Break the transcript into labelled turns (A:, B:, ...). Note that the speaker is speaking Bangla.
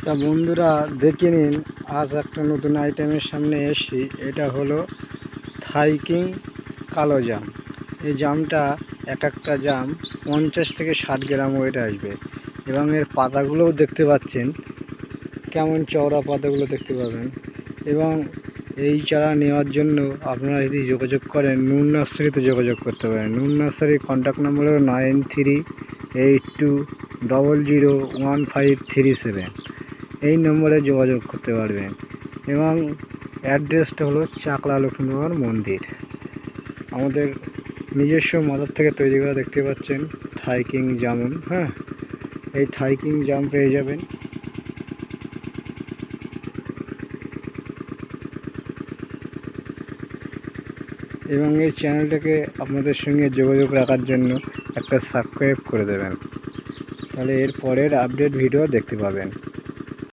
A: তা বন্ধুরা দেখে নিন, আজ একটা নতুন আইটেমের সামনে এসেছি। এটা হলো থাই কিং কালো জাম। এই জামটা একটা জাম 50 থেকে 60 গ্রাম ওয়েট আসবে এবং এর পাতাগুলোও দেখতে পাচ্ছেন কেমন চওড়া, পাতাগুলো দেখতে পাবেন। এবং এই চারা নেওয়ার জন্য আপনারা যদি যোগাযোগ করেন নুন নার্সারিতে যোগাযোগ করতে পারেন। নুন নার্সারির কন্ট্যাক্ট নাম্বার হলো 9382001537। এই নম্বরে যোগাযোগ করতে পারবেন। এবং অ্যাড্রেসটা হলো চাকলা লক্ষ্মীনগর মন্দির। আমাদের নিজস্ব মাদার থেকে তৈরি করা, দেখতে পাচ্ছেন থাই কিং জামুন। এই থাই কিং জাম পেয়ে যাবেন। এবং এই চ্যানেলটাকে আপনাদের সঙ্গে যোগাযোগ রাখার জন্য একটা সাবস্ক্রাইব করে দেবেন, তাহলে এর পরের আপডেট ভিডিও দেখতে পাবেন।